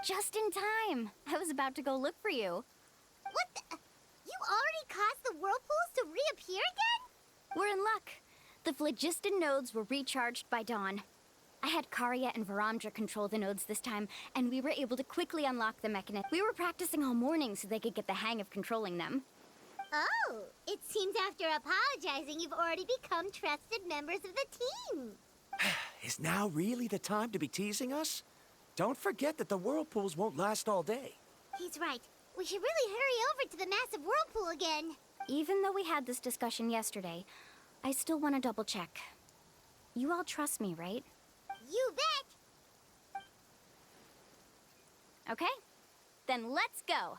Just in time. I was about to go look for you. What the? You already caused the whirlpools to reappear again? We're in luck. The phlogiston nodes were recharged by dawn. I had Karya and Varamdra control the nodes this time, and we were able to quickly unlock the mechanism. We were practicing all morning so they could get the hang of controlling them. Oh, it seems after apologizing, you've already become trusted members of the team. Is now really the time to be teasing us? Don't forget that the whirlpools won't last all day. He's right. We should really hurry over to the massive whirlpool again. Even though we had this discussion yesterday, I still want to double check. You all trust me, right? You bet! Okay, then let's go.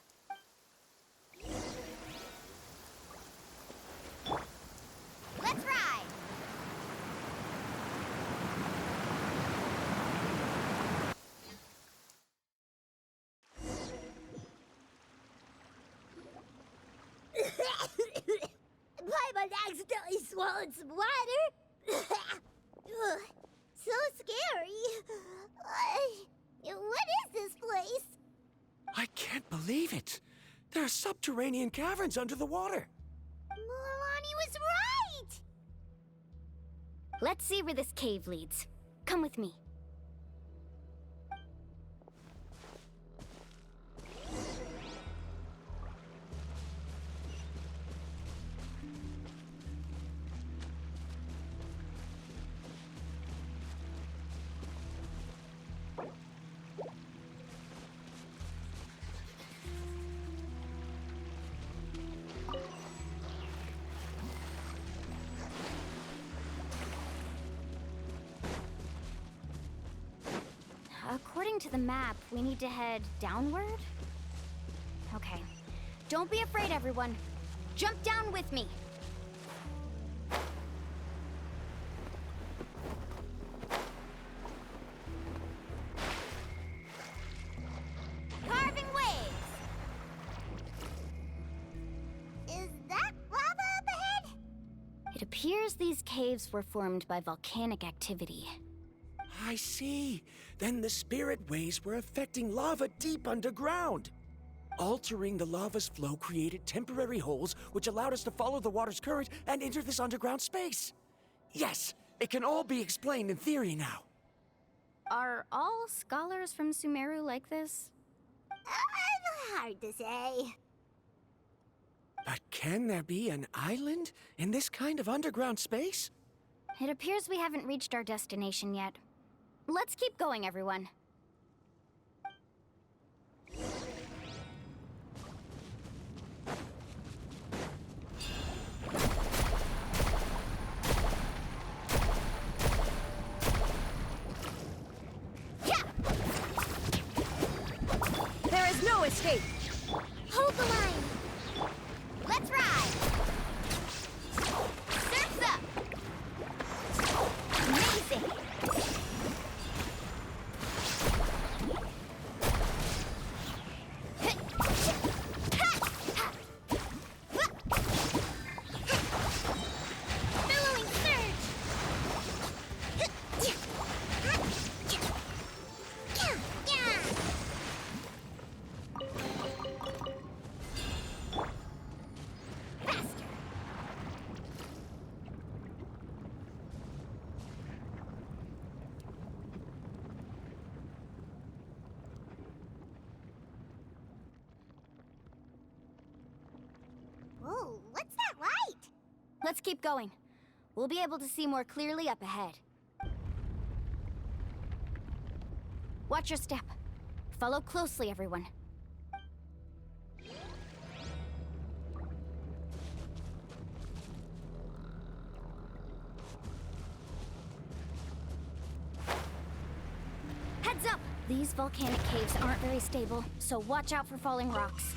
Let's ride! Paimon accidentally swallowed some water. Ugh, so scary. What is this place? I can't believe it. There are subterranean caverns under the water. Milani was right! Let's see where this cave leads. Come with me. According to the map, we need to head downward? Okay. Don't be afraid, everyone. Jump down with me. Carving waves! Is that lava up ahead? It appears these caves were formed by volcanic activity. I see. Then the spirit waves were affecting lava deep underground. Altering the lava's flow created temporary holes which allowed us to follow the water's current and enter this underground space. Yes, it can all be explained in theory now. Are all scholars from Sumeru like this? Hard to say. But can there be an island in this kind of underground space? It appears we haven't reached our destination yet. Let's keep going, everyone. Yeah! There is no escape! Hold the line! Let's ride! Surf's up! Amazing! Billowing surge! Faster! Whoa, what's that light? Let's keep going. We'll be able to see more clearly up ahead. Watch your step. Follow closely, everyone. Heads up! These volcanic caves aren't very stable, so watch out for falling rocks.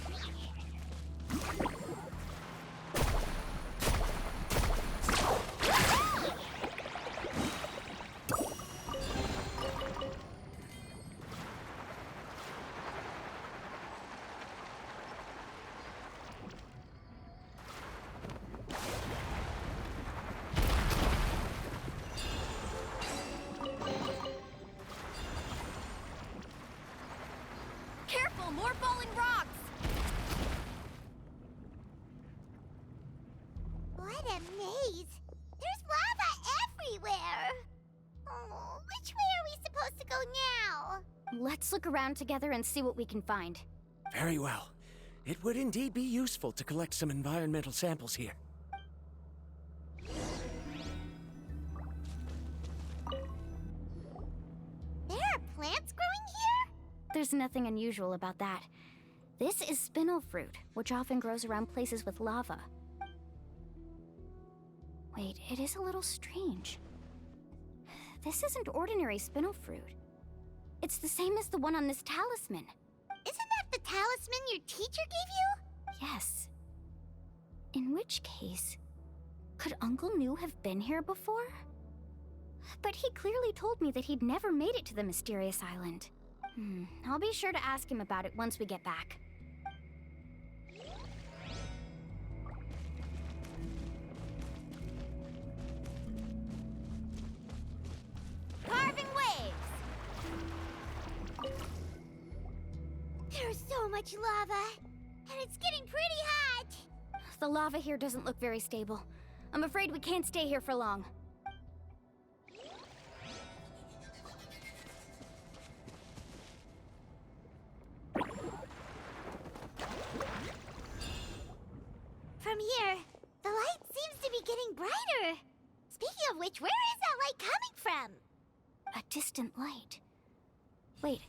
Let's look around together and see what we can find. Very well. It would indeed be useful to collect some environmental samples here. There are plants growing here? There's nothing unusual about that. This is spinel fruit, which often grows around places with lava. Wait, it is a little strange. This isn't ordinary spinel fruit. It's the same as the one on this talisman. Isn't that the talisman your teacher gave you? Yes. In which case, could Uncle New have been here before? But he clearly told me that he'd never made it to the mysterious island. I'll be sure to ask him about it once we get back. Carving waves! There's so much lava, and it's getting pretty hot. The lava here doesn't look very stable. I'm afraid we can't stay here for long. From here, the light seems to be getting brighter. Speaking of which, where is that light coming from? A distant light. Wait,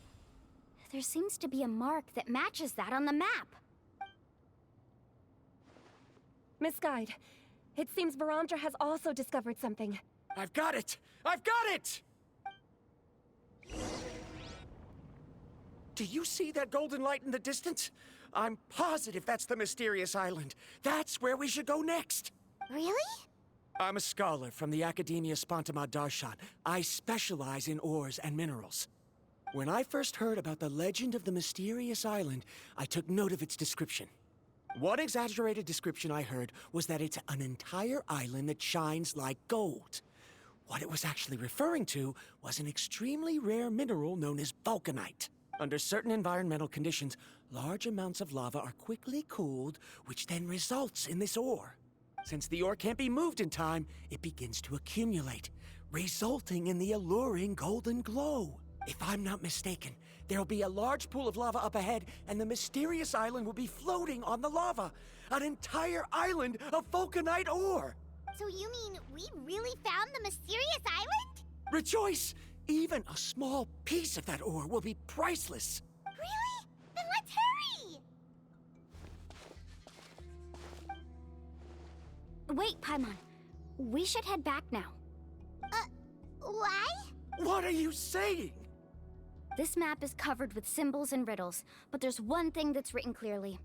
there seems to be a mark that matches that on the map. Miss Guide, it seems Varamdra has also discovered something. I've got it! I've got it! Do you see that golden light in the distance? I'm positive that's the mysterious island. That's where we should go next. Really? I'm a scholar from the Academia Spontamad Darshan. I specialize in ores and minerals. When I first heard about the legend of the mysterious island, I took note of its description. One exaggerated description I heard was that it's an entire island that shines like gold. What it was actually referring to was an extremely rare mineral known as vulcanite. Under certain environmental conditions, large amounts of lava are quickly cooled, which then results in this ore. Since the ore can't be moved in time, it begins to accumulate, resulting in the alluring golden glow. If I'm not mistaken, there'll be a large pool of lava up ahead, and the mysterious island will be floating on the lava. An entire island of vulcanite ore! So you mean we really found the mysterious island? Rejoice! Even a small piece of that ore will be priceless. Really? Then let's hurry! Wait, Paimon. We should head back now. Why? What are you saying? This map is covered with symbols and riddles, but there's one thing that's written clearly.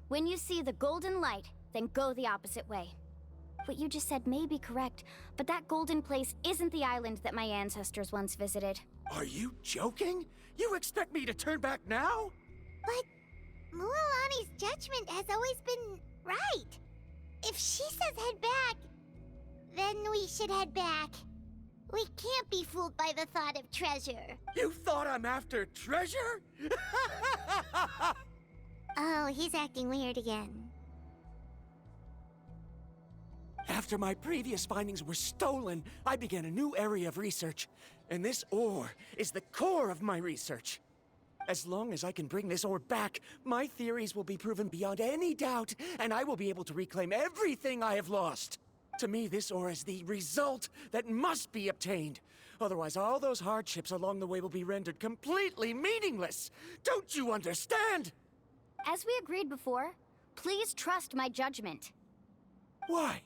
When you see the golden light, then go the opposite way. What you just said may be correct, but that golden place isn't the island that my ancestors once visited. Are you joking? You expect me to turn back now? But Mualani's judgment has always been right. If she says head back, then we should head back. We can't be fooled by the thought of treasure. You thought I'm after treasure? Oh, he's acting weird again. After my previous findings were stolen, I began a new area of research. And this ore is the core of my research. As long as I can bring this ore back, my theories will be proven beyond any doubt, and I will be able to reclaim everything I have lost. To me, this ore is the result that must be obtained. Otherwise, all those hardships along the way will be rendered completely meaningless. Don't you understand? As we agreed before, please trust my judgment. Why?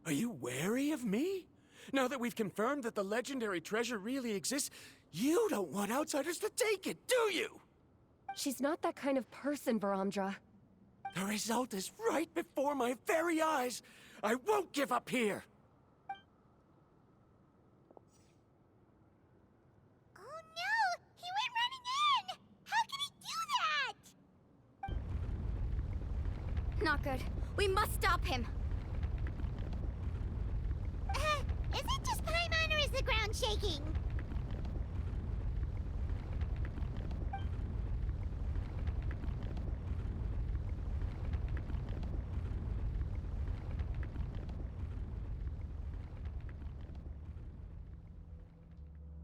Are you wary of me? Now that we've confirmed that the legendary treasure really exists, you don't want outsiders to take it, do you? She's not that kind of person, Varamdra. The result is right before my very eyes. I won't give up here. Oh no! He went running in! How can he do that? Not good. We must stop him. Is it just Paimon or is the ground shaking?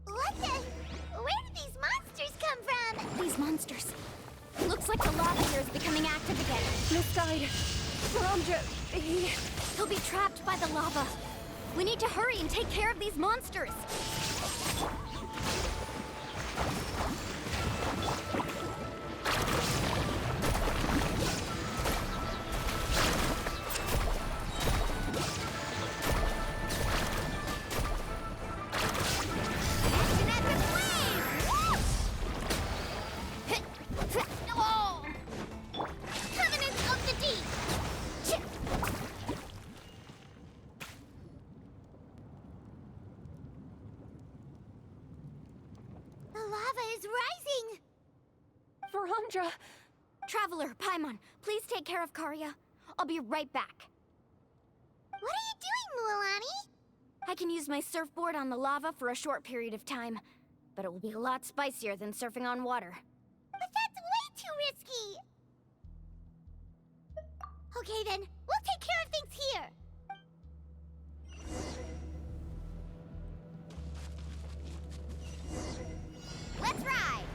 What the? Where did these monsters come from? becoming active again. Misguide. Varamdra, He'll be trapped by the lava. We need to hurry and take care of these monsters. Action epic wave! Oh! Covenant of the Deep! The lava is rising! Varamdra. Traveler, Paimon, please take care of Karya. I'll be right back. What are you doing, Mualani? I can use my surfboard on the lava for a short period of time, but it will be a lot spicier than surfing on water. But that's way too risky! Okay then, we'll take care of things here! Let's ride!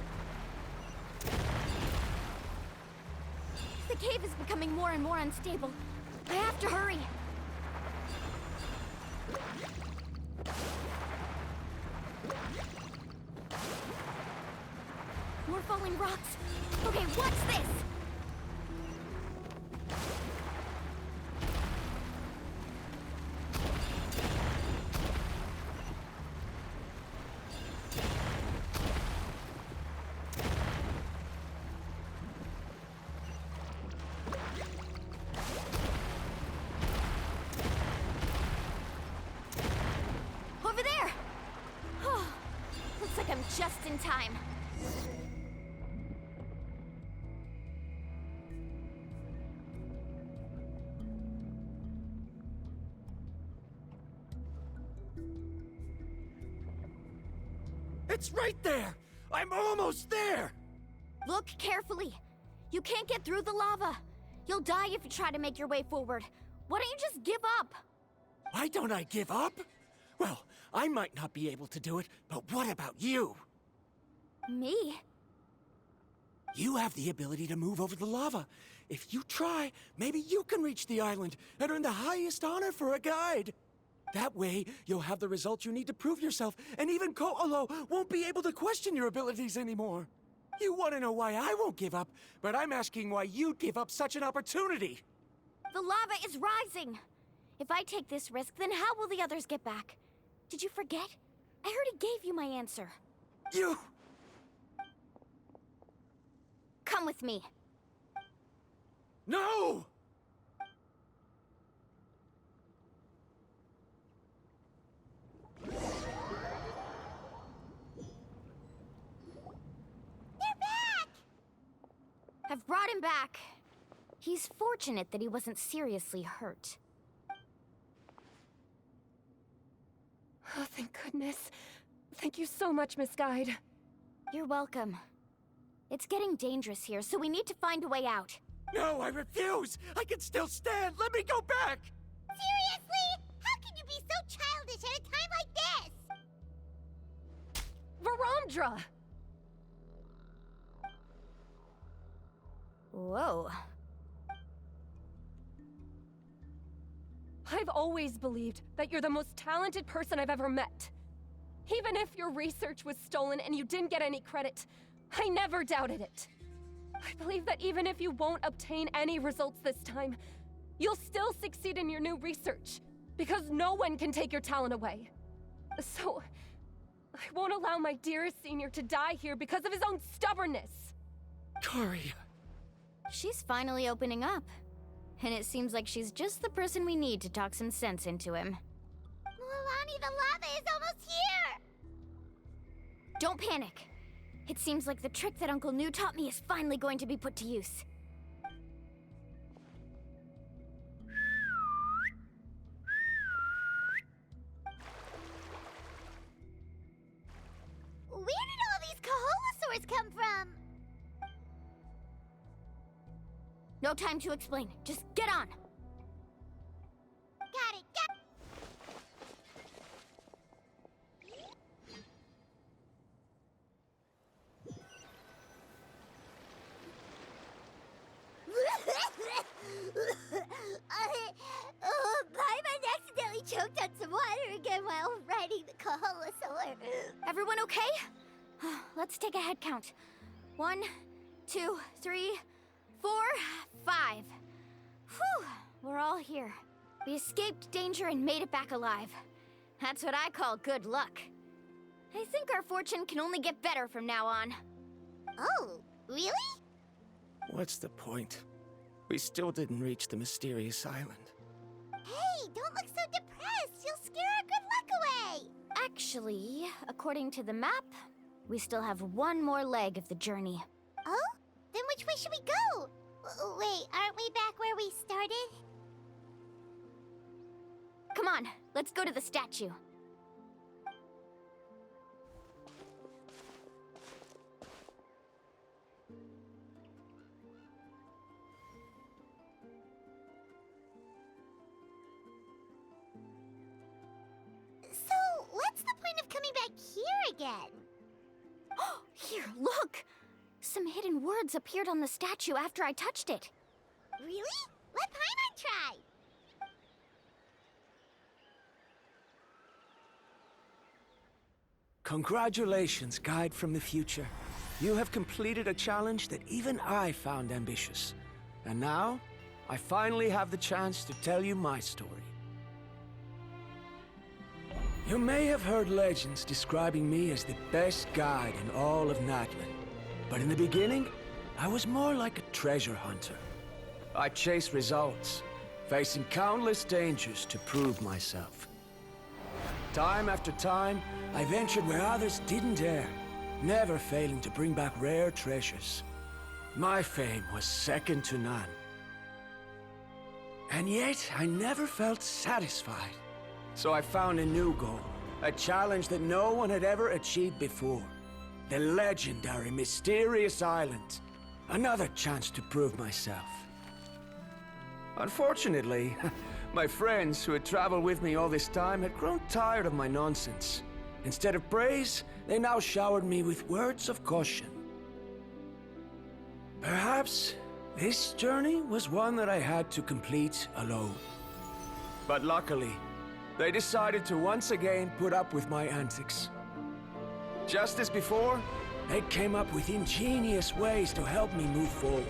The cave is becoming more and more unstable. I have to hurry. More falling rocks. Okay, what's this? Over there! Oh, looks like I'm just in time. It's right there! I'm almost there! Look carefully. You can't get through the lava. You'll die if you try to make your way forward. Why don't you just give up? Why don't I give up? Well, I might not be able to do it, but what about you? Me? You have the ability to move over the lava. If you try, maybe you can reach the island and earn the highest honor for a guide. That way, you'll have the results you need to prove yourself, and even Ko'olo won't be able to question your abilities anymore. You want to know why I won't give up, but I'm asking why you'd give up such an opportunity. The lava is rising. If I take this risk, then how will the others get back? Did you forget? I already gave you my answer. You... Come with me. No! They're back! I've brought him back. He's fortunate that he wasn't seriously hurt. Oh, thank goodness. Thank you so much, Misguide. You're welcome. It's getting dangerous here, so we need to find a way out. No, I refuse! I can still stand! Let me go back! Seriously? How can you be so childish at a time like this? Varamdra! Whoa. I've always believed that you're the most talented person I've ever met. Even if your research was stolen and you didn't get any credit, I never doubted it. I believe that even if you won't obtain any results this time, you'll still succeed in your new research, because no one can take your talent away. So, I won't allow my dearest senior to die here because of his own stubbornness. Karya. She's finally opening up. And it seems like she's just the person we need to talk some sense into him. Mualani, the lava is almost here! Don't panic. It seems like the trick that Uncle New taught me is finally going to be put to use. Where did all these Kaholosaurs come from? No time to explain. Just get on. Got it, got Everyone okay? Let's take a head count. 1, 2, 3, 4, 5. Whew, we're all here. We escaped danger and made it back alive. That's what I call good luck. I think our fortune can only get better from now on. Oh, really? What's the point? We still didn't reach the mysterious island. Hey, don't look so depressed. You'll scare our good luck away. Actually, according to the map, we still have one more leg of the journey. Oh? Then which way should we go? Wait, aren't we back where we started? Come on, let's go to the statue. So, what's the point of coming back here again? Here, look! Some hidden words appeared on the statue after I touched it. Really? Let Paimon try. Congratulations, guide from the future. You have completed a challenge that even I found ambitious. And now, I finally have the chance to tell you my story. You may have heard legends describing me as the best guide in all of Natlan. But in the beginning, I was more like a treasure hunter. I chased results, facing countless dangers to prove myself. Time after time, I ventured where others didn't dare, never failing to bring back rare treasures. My fame was second to none. And yet, I never felt satisfied. So I found a new goal, a challenge that no one had ever achieved before. The legendary Mysterious Island. Another chance to prove myself. Unfortunately, my friends who had traveled with me all this time had grown tired of my nonsense. Instead of praise, they now showered me with words of caution. Perhaps this journey was one that I had to complete alone. But luckily, they decided to once again put up with my antics. Just as before, they came up with ingenious ways to help me move forward.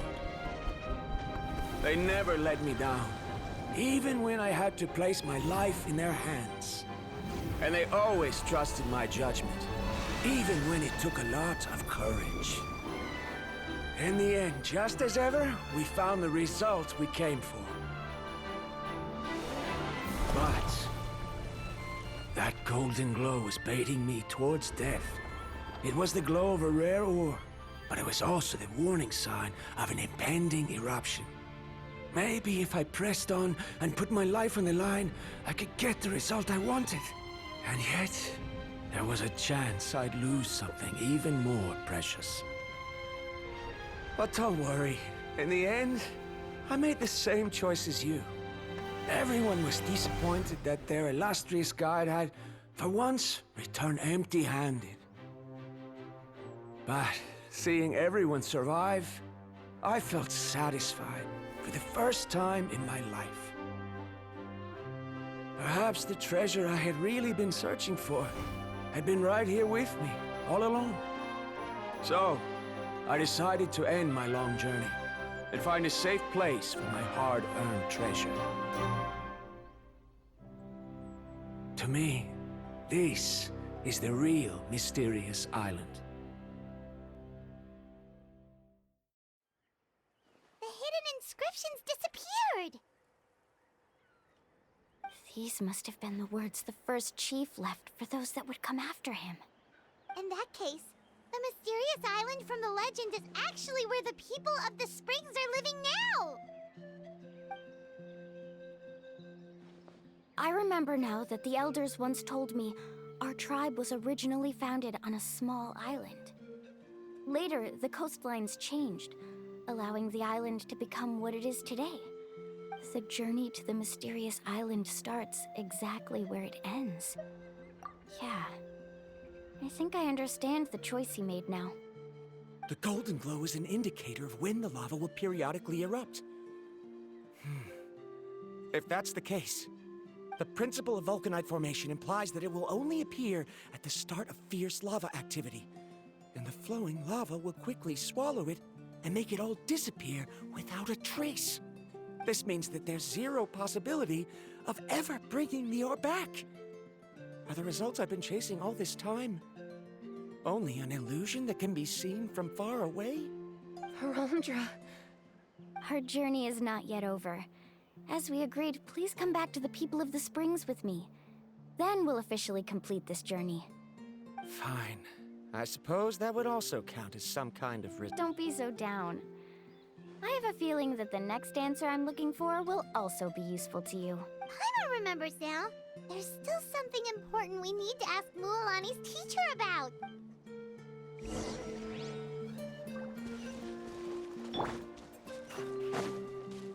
They never let me down, even when I had to place my life in their hands. And they always trusted my judgment, even when it took a lot of courage. In the end, just as ever, we found the result we came for. But that golden glow was baiting me towards death. It was the glow of a rare ore, but it was also the warning sign of an impending eruption. Maybe if I pressed on and put my life on the line, I could get the result I wanted. And yet, there was a chance I'd lose something even more precious. But don't worry. In the end, I made the same choice as you. Everyone was disappointed that their illustrious guide had, for once, returned empty-handed. But seeing everyone survive, I felt satisfied for the first time in my life. Perhaps the treasure I had really been searching for had been right here with me, all along. So, I decided to end my long journey and find a safe place for my hard-earned treasure. To me, this is the real Mysterious Island. The hidden inscriptions disappeared. These must have been the words the first chief left for those that would come after him. In that case, the mysterious island from the legend is actually where the people of the springs are living now! I remember now that the elders once told me our tribe was originally founded on a small island. Later, the coastlines changed, allowing the island to become what it is today. The journey to the mysterious island starts exactly where it ends. Yeah. I think I understand the choice he made now. The golden glow is an indicator of when the lava will periodically erupt. If that's the case, The principle of vulcanite formation implies that it will only appear at the start of fierce lava activity. And the flowing lava will quickly swallow it and make it all disappear without a trace. This means that there's zero possibility of ever bringing the ore back. Are the results I've been chasing all this time only an illusion that can be seen from far away? Verandra. Our journey is not yet over. As we agreed, please come back to the people of the Springs with me. Then we'll officially complete this journey. Fine. I suppose that would also count as some kind of risk. Don't be so down. I have a feeling that the next answer I'm looking for will also be useful to you. I don't remember, Sal. There's still something important we need to ask Mualani's teacher about.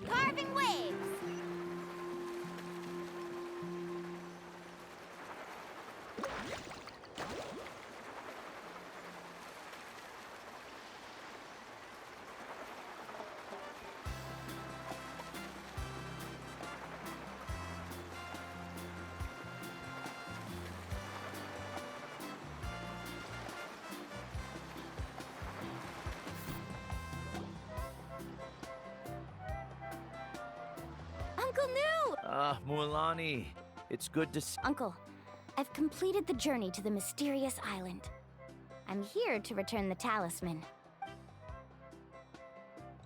Carving waves! Uncle New! Ah, Mualani. It's good to see. Uncle, I've completed the journey to the mysterious island. I'm here to return the talisman.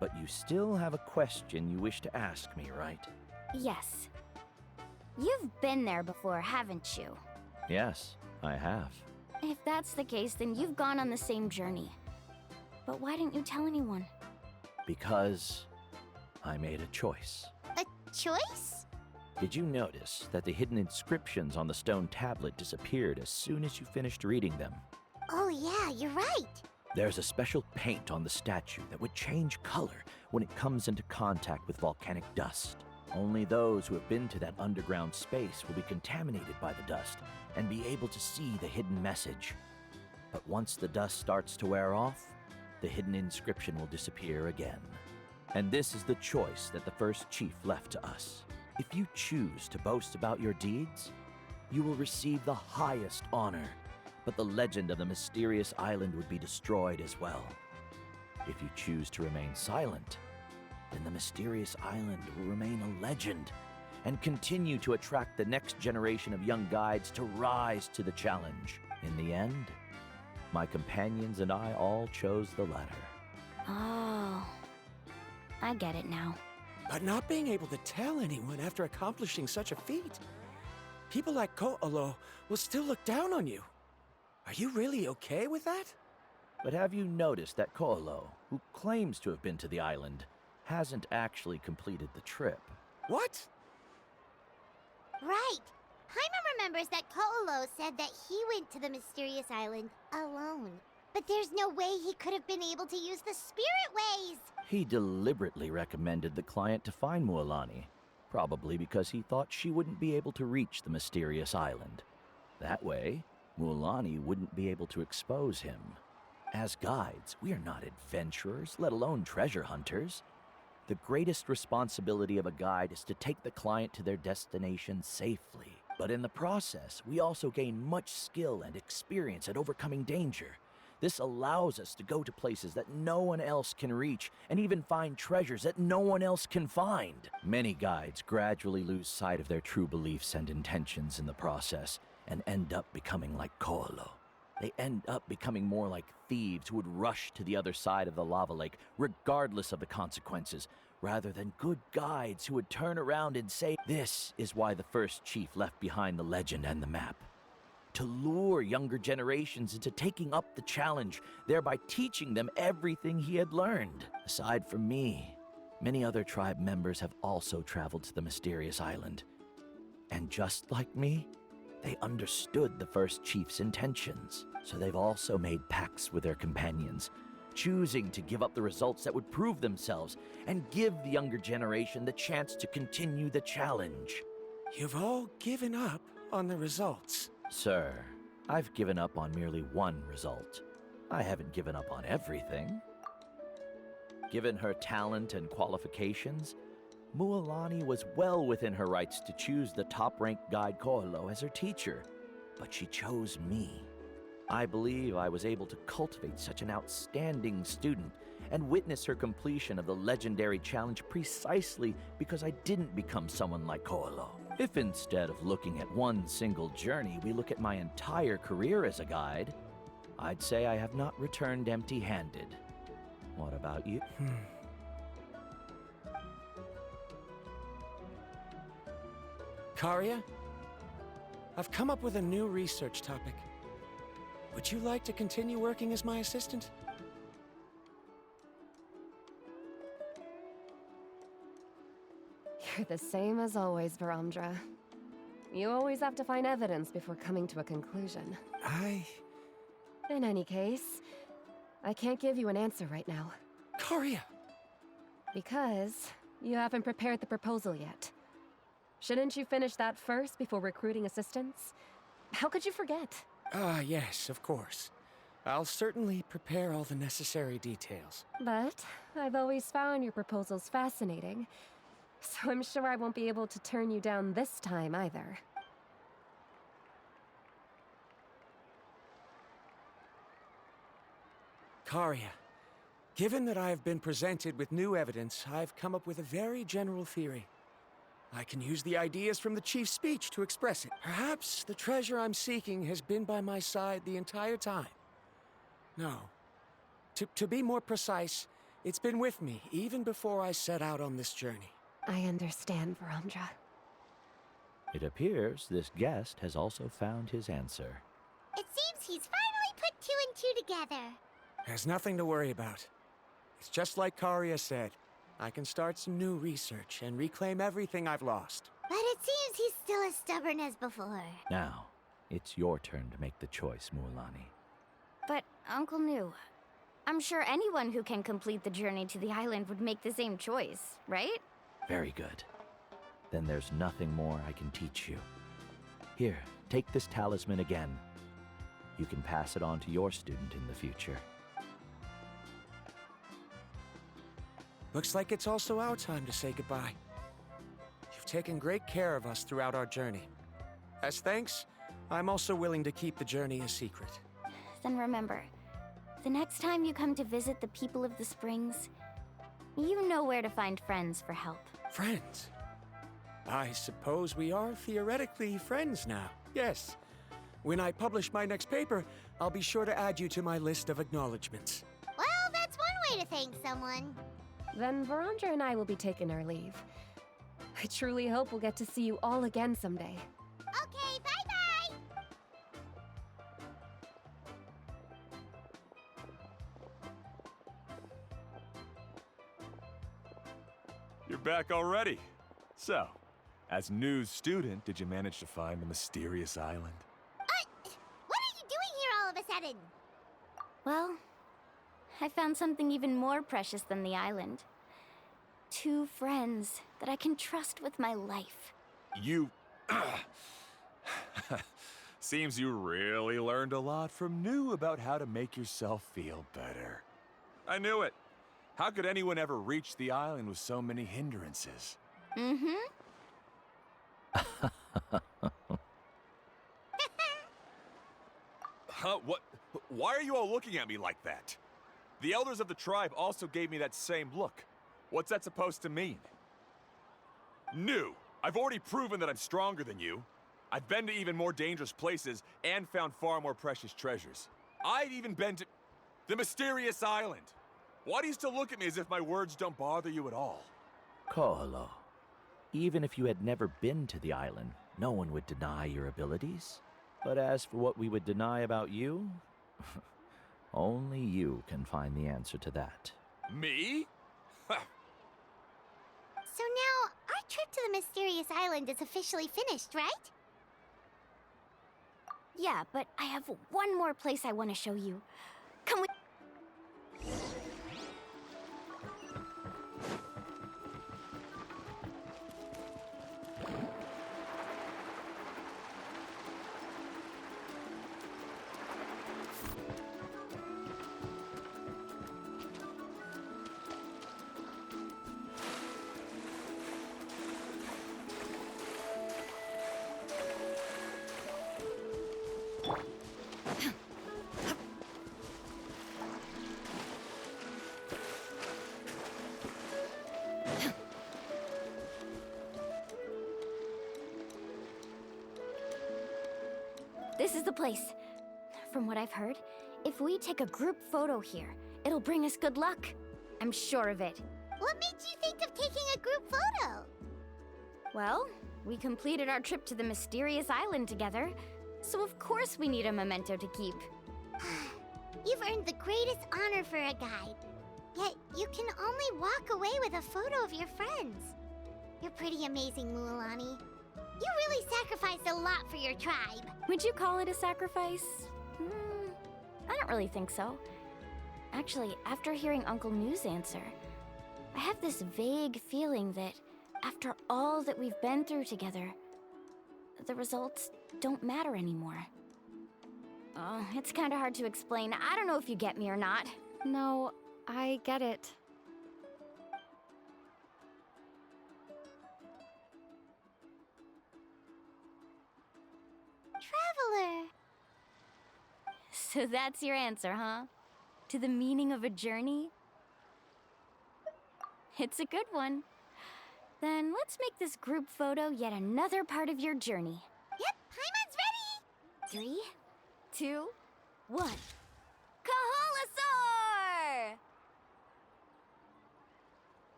But you still have a question you wish to ask me, right? Yes. You've been there before, haven't you? Yes, I have. If that's the case, then you've gone on the same journey. But why didn't you tell anyone? Because I made a choice. A choice? Did you notice that the hidden inscriptions on the stone tablet disappeared as soon as you finished reading them? Oh yeah, you're right. There's a special paint on the statue that would change color when it comes into contact with volcanic dust. Only those who have been to that underground space will be contaminated by the dust and be able to see the hidden message. But once the dust starts to wear off, the hidden inscription will disappear again. And this is the choice that the first chief left to us. If you choose to boast about your deeds, you will receive the highest honor, but the legend of the mysterious island would be destroyed as well. If you choose to remain silent, then the mysterious island will remain a legend and continue to attract the next generation of young guides to rise to the challenge. In the end, my companions and I all chose the latter. Oh, I get it now. But not being able to tell anyone after accomplishing such a feat. People like Ko'olo will still look down on you. Are you really okay with that? But have you noticed that Ko'olo, who claims to have been to the island, hasn't actually completed the trip? What? Right. Hyma remembers that Ko'olo said that he went to the mysterious island alone. But there's no way he could have been able to use the spirit ways. He deliberately recommended the client to find Mualani, probably because he thought she wouldn't be able to reach the mysterious island. That way, Mualani wouldn't be able to expose him. As guides, we are not adventurers, let alone treasure hunters. The greatest responsibility of a guide is to take the client to their destination safely. But in the process, we also gain much skill and experience at overcoming danger. This allows us to go to places that no one else can reach and even find treasures that no one else can find. Many guides gradually lose sight of their true beliefs and intentions in the process and end up becoming like Ko'olo. They end up becoming more like thieves who would rush to the other side of the lava lake regardless of the consequences, rather than good guides who would turn around and say, "This is why the first chief left behind the legend and the map. To lure younger generations into taking up the challenge, thereby teaching them everything he had learned." Aside from me, many other tribe members have also traveled to the mysterious island. And just like me, they understood the first chief's intentions, so they've also made pacts with their companions, choosing to give up the results that would prove themselves and give the younger generation the chance to continue the challenge. You've all given up on the results. Sir, I've given up on merely one result. I haven't given up on everything. Given her talent and qualifications, Mualani was well within her rights to choose the top-ranked guide Koalo as her teacher, but she chose me. I believe I was able to cultivate such an outstanding student and witness her completion of the legendary challenge precisely because I didn't become someone like Koalo. If instead of looking at one single journey, we look at my entire career as a guide, I'd say I have not returned empty-handed. What about you? Karia, I've come up with a new research topic. Would you like to continue working as my assistant? You're the same as always, Varamdra. You always have to find evidence before coming to a conclusion. In any case, I can't give you an answer right now. Karia! Because you haven't prepared the proposal yet. Shouldn't you finish that first before recruiting assistants? How could you forget? Yes, of course. I'll certainly prepare all the necessary details. But I've always found your proposals fascinating, so I'm sure I won't be able to turn you down this time either. Karia, given that I have been presented with new evidence, I've come up with a very general theory. I can use the ideas from the Chief's speech to express it. Perhaps the treasure I'm seeking has been by my side the entire time. No. To be more precise, it's been with me even before I set out on this journey. I understand, Varamdra. It appears this guest has also found his answer. It seems he's finally put two and two together. There's nothing to worry about. It's just like Karia said. I can start some new research and reclaim everything I've lost. But it seems he's still as stubborn as before. Now, it's your turn to make the choice, Mualani. But, Uncle New, I'm sure anyone who can complete the journey to the island would make the same choice, right? Very good. Then there's nothing more I can teach you. Here, take this talisman again. You can pass it on to your student in the future. Looks like it's also our time to say goodbye. You've taken great care of us throughout our journey. As thanks, I'm also willing to keep the journey a secret. Then remember, the next time you come to visit the people of the Springs, you know where to find friends for help. Friends? I suppose we are theoretically friends now. Yes. When I publish my next paper, I'll be sure to add you to my list of acknowledgements. Well, that's one way to thank someone. Then Varamdra and I will be taking our leave. I truly hope we'll get to see you all again someday. Okay, bye-bye! You're back already. So, as new student, did you manage to find the mysterious island? What are you doing here all of a sudden? Well, I found something even more precious than the island. 2 friends that I can trust with my life. You... Seems you really learned a lot from New about how to make yourself feel better. I knew it. How could anyone ever reach the island with so many hindrances? Mm-hmm. Huh? What? Why are you all looking at me like that? The elders of the tribe also gave me that same look. What's that supposed to mean? New. I've already proven that I'm stronger than you. I've been to even more dangerous places and found far more precious treasures. I've even been to the mysterious island. Why do you still look at me as if my words don't bother you at all? Koalo, even if you had never been to the island, no one would deny your abilities. But as for what we would deny about you, only you can find the answer to that. Me? So now, our trip to the mysterious island is officially finished, right? Yeah, but I have one more place I want to show you. Come with... This is the place. From what I've heard, if we take a group photo here, it'll bring us good luck. I'm sure of it. What made you think of taking a group photo? Well, we completed our trip to the mysterious island together, so of course we need a memento to keep. You've earned the greatest honor for a guide. Yet, you can only walk away with a photo of your friends. You're pretty amazing, Mualani. You really sacrificed a lot for your tribe. Would you call it a sacrifice? I don't really think so. Actually, after hearing Uncle New's answer, I have this vague feeling that after all that we've been through together, the results don't matter anymore. Oh, it's kind of hard to explain. I don't know if you get me or not. No, I get it. Traveler. So that's your answer, huh? To the meaning of a journey? It's a good one. Then let's make this group photo yet another part of your journey. Yep, Paimon's ready. 3, 2, 1.